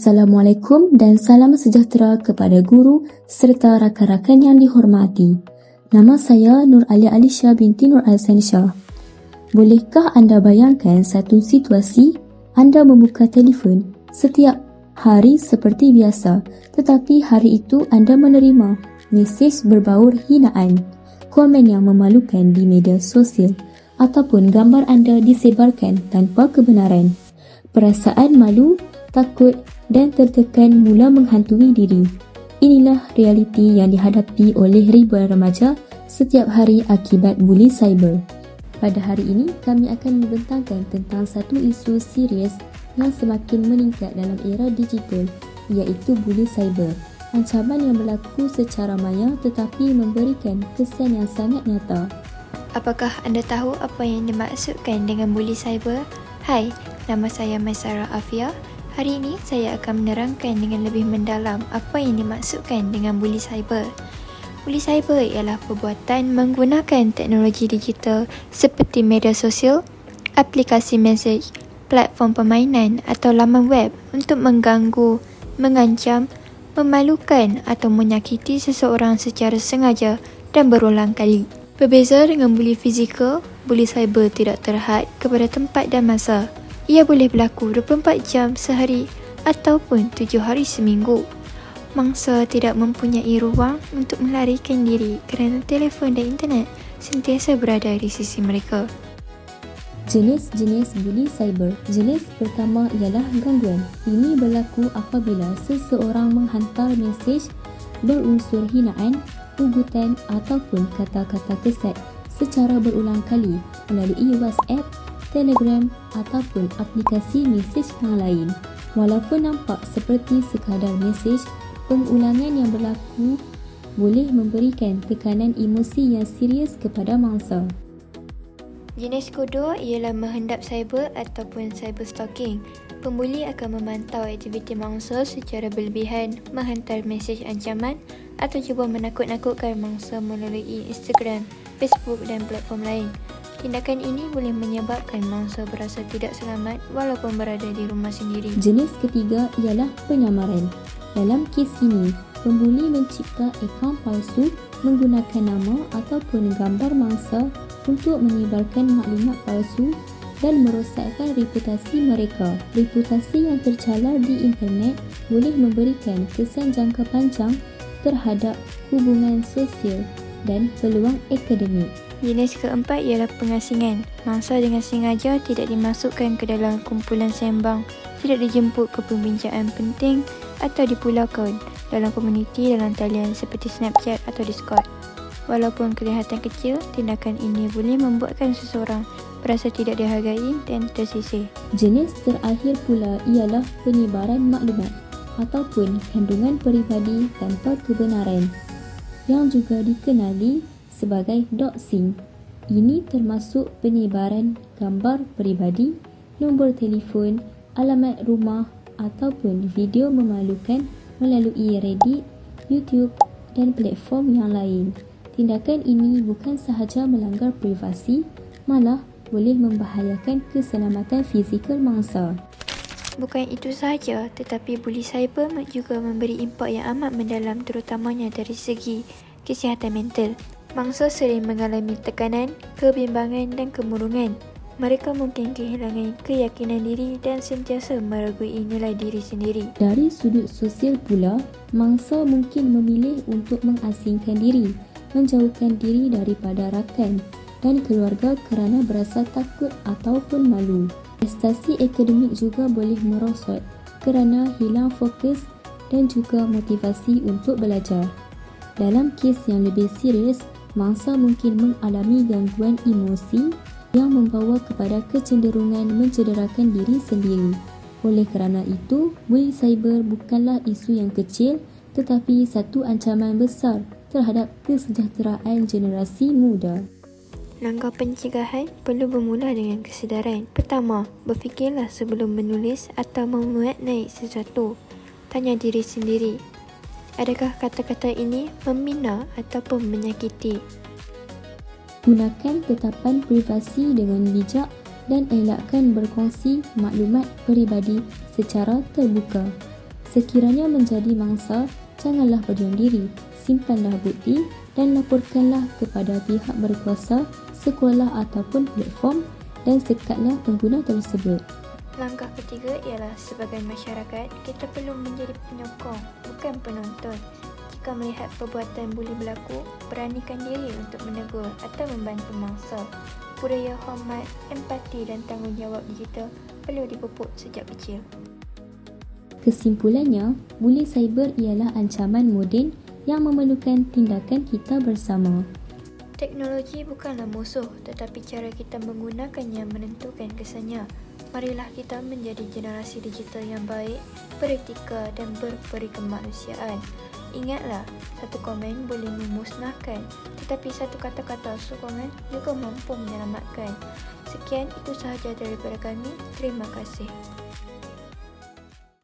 Assalamualaikum dan salam sejahtera kepada guru serta rakan-rakan yang dihormati. Nama saya Nur Alia Alisha binti Nur Azhan Shah. Bolehkah anda bayangkan satu situasi anda membuka telefon setiap hari seperti biasa, tetapi hari itu anda menerima mesej berbaur hinaan, komen yang memalukan di media sosial ataupun gambar anda disebarkan tanpa kebenaran. Perasaan malu, takut dan tertekan mula menghantui diri. Inilah realiti yang dihadapi oleh ribuan remaja setiap hari akibat buli cyber. Pada hari ini, kami akan membentangkan tentang satu isu serius yang semakin meningkat dalam era digital, iaitu buli cyber. Ancaman yang berlaku secara maya tetapi memberikan kesan yang sangat nyata. Apakah anda tahu apa yang dimaksudkan dengan buli cyber? Hai, nama saya Maisara Afia. Hari ini saya akan menerangkan dengan lebih mendalam apa yang dimaksudkan dengan buli cyber. Buli cyber ialah perbuatan menggunakan teknologi digital seperti media sosial, aplikasi mesej, platform permainan atau laman web untuk mengganggu, mengancam, memalukan atau menyakiti seseorang secara sengaja dan berulang kali. Berbeza dengan buli fizikal, buli cyber tidak terhad kepada tempat dan masa. Ia boleh berlaku 24 jam sehari ataupun 7 hari seminggu. Mangsa tidak mempunyai ruang untuk melarikan diri kerana telefon dan internet sentiasa berada di sisi mereka. Jenis-jenis buli cyber. Jenis pertama ialah gangguan. Ini berlaku apabila seseorang menghantar mesej berunsur hinaan, ugutan ataupun kata-kata kesat secara berulang kali melalui WhatsApp, Telegram ataupun aplikasi mesej yang lain. Walaupun nampak seperti sekadar mesej, pengulangan yang berlaku boleh memberikan tekanan emosi yang serius kepada mangsa. Jenis kedua ialah menghendap cyber ataupun cyber stalking. Pembuli akan memantau aktiviti mangsa secara berlebihan, menghantar mesej ancaman atau cuba menakut-nakutkan mangsa melalui Instagram, Facebook dan platform lain. Tindakan ini boleh menyebabkan mangsa berasa tidak selamat walaupun berada di rumah sendiri. Jenis ketiga ialah penyamaran. Dalam kes ini, pembuli mencipta akaun palsu menggunakan nama ataupun gambar mangsa untuk menyebarkan maklumat palsu dan merosakkan reputasi mereka. Reputasi yang tercalar di internet boleh memberikan kesan jangka panjang terhadap hubungan sosial dan peluang akademik. Jenis keempat ialah pengasingan. Mangsa dengan sengaja tidak dimasukkan ke dalam kumpulan sembang, tidak dijemput ke perbincangan penting atau dipulaukan dalam komuniti dalam talian seperti Snapchat atau Discord. Walaupun kelihatan kecil, tindakan ini boleh membuatkan seseorang berasa tidak dihargai dan tersisih. Jenis terakhir pula ialah penyebaran maklumat ataupun kandungan peribadi tanpa kebenaran yang juga dikenali sebagai doxing. Ini termasuk penyebaran gambar peribadi, nombor telefon, alamat rumah ataupun video memalukan melalui Reddit, YouTube dan platform yang lain. Tindakan ini bukan sahaja melanggar privasi, malah boleh membahayakan keselamatan fizikal mangsa. Bukan itu sahaja, tetapi buli cyber juga memberi impak yang amat mendalam terutamanya dari segi kesihatan mental. Mangsa sering mengalami tekanan, kebimbangan dan kemurungan. Mereka mungkin kehilangan keyakinan diri dan sentiasa meragui nilai diri sendiri. Dari sudut sosial pula, mangsa mungkin memilih untuk mengasingkan diri, menjauhkan diri daripada rakan dan keluarga kerana berasa takut ataupun malu. Prestasi akademik juga boleh merosot kerana hilang fokus dan juga motivasi untuk belajar. Dalam kes yang lebih serius, mangsa mungkin mengalami gangguan emosi yang membawa kepada kecenderungan mencederakan diri sendiri. Oleh kerana itu, buli cyber bukanlah isu yang kecil tetapi satu ancaman besar terhadap kesejahteraan generasi muda. Langkah pencegahan perlu bermula dengan kesedaran. Pertama, berfikirlah sebelum menulis atau memuat naik sesuatu. Tanya diri sendiri, adakah kata-kata ini membina ataupun menyakiti? Gunakan tetapan privasi dengan bijak dan elakkan berkongsi maklumat peribadi secara terbuka. Sekiranya menjadi mangsa, janganlah berdiam diri, simpanlah bukti dan laporkanlah kepada pihak berkuasa, sekolah ataupun platform dan sekatlah pengguna tersebut. Langkah ketiga ialah sebagai masyarakat, kita perlu menjadi penyokong, bukan penonton. Jika melihat perbuatan buli berlaku, beranikan diri untuk menegur atau membantu mangsa. Budaya hormat, empati dan tanggungjawab digital perlu dipupuk sejak kecil. Kesimpulannya, buli cyber ialah ancaman moden yang memerlukan tindakan kita bersama. Teknologi bukanlah musuh, tetapi cara kita menggunakannya menentukan kesannya. Marilah kita menjadi generasi digital yang baik, beretika dan berperi kemanusiaan. Ingatlah, satu komen boleh memusnahkan, tetapi satu kata-kata sokongan juga mampu menyelamatkan. Sekian, itu sahaja daripada kami. Terima kasih.